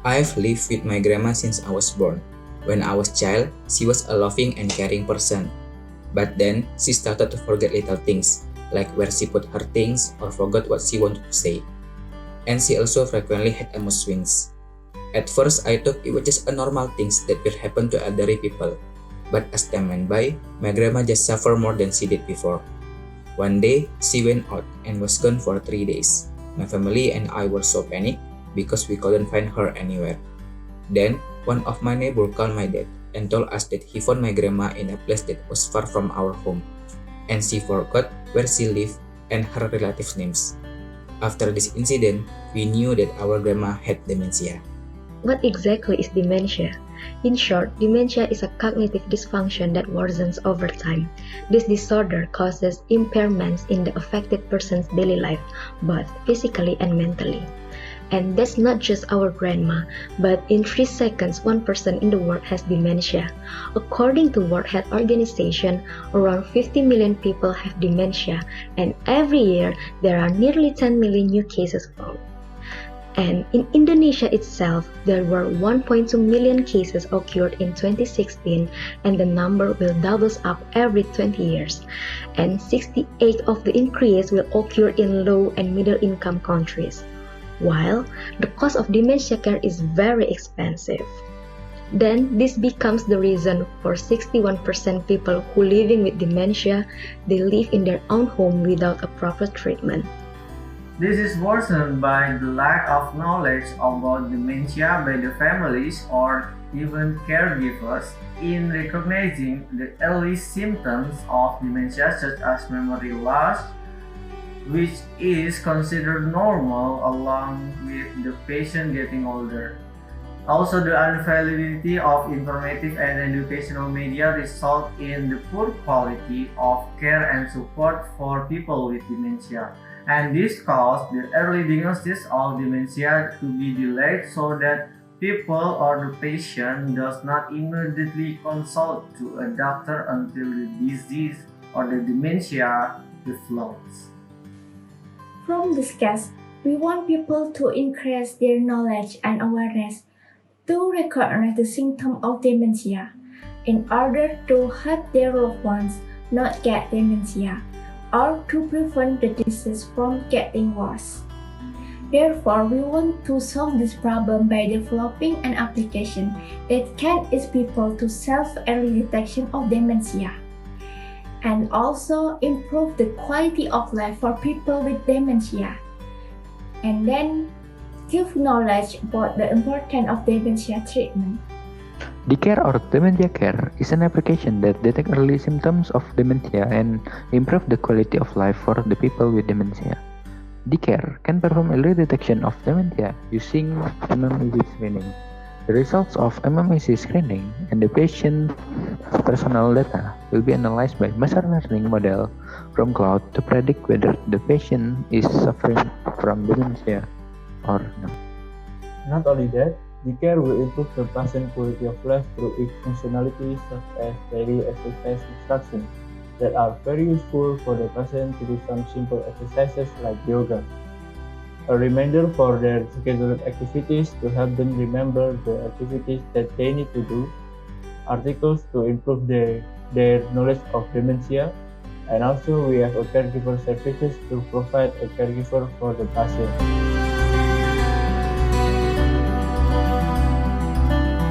I've lived with my grandma since I was born. When I was child, she was a loving and caring person. But then, she started to forget little things, like where she put her things or forgot what she wanted to say. And she also frequently had mood swings. At first, I thought it was just a normal things that will happen to elderly people. But as time went by, my grandma just suffered more than she did before. One day, she went out and was gone for 3 days. My family and I were so panicked because we couldn't find her anywhere. Then, one of my neighbors called my dad and told us that he found my grandma in a place that was far from our home, and she forgot where she lived and her relatives' names. After this incident, we knew that our grandma had dementia. What exactly is dementia? In short, dementia is a cognitive dysfunction that worsens over time. This disorder causes impairments in the affected person's daily life, both physically and mentally. And that's not just our grandma, but in 3 seconds, one person in the world has dementia. According to World Health Organization, around 50 million people have dementia, and every year there are nearly 10 million new cases found. And in Indonesia itself, there were 1.2 million cases occurred in 2016, and the number will double up every 20 years. And 68% of the increase will occur in low and middle income countries. While the cost of dementia care is very expensive. Then this becomes the reason for 61% people who living with dementia, they live in their own home without a proper treatment. This is worsened by the lack of knowledge about dementia by the families or even caregivers in recognizing the early symptoms of dementia such as memory loss, which is considered normal along with the patient getting older. Also, the unavailability of informative and educational media result in the poor quality of care and support for people with dementia. And this caused the early diagnosis of dementia to be delayed so that people or the patient does not immediately consult to a doctor until the disease or the dementia develops. From this case, we want people to increase their knowledge and awareness to recognize the symptoms of dementia in order to help their loved ones not get dementia or to prevent the disease from getting worse. Therefore, we want to solve this problem by developing an application that can ease people to self-early detection of dementia and also improve the quality of life for people with dementia, and then give knowledge about the importance of dementia treatment. DeCare or Dementia Care is an application that detects early symptoms of dementia and improve the quality of life for the people with dementia. DeCare can perform early detection of dementia using MMIC screening. The results of MMIC screening and the patient's personal data will be analyzed by machine learning model from cloud to predict whether the patient is suffering from dementia or not. Not only that, DeCare will improve the patient quality of life through its functionality such as daily exercise instructions that are very useful for the patient to do some simple exercises like yoga. A reminder for their scheduled activities to help them remember the activities that they need to do, articles to improve their knowledge of dementia, and also we have a caregiver services to provide a caregiver for the patient.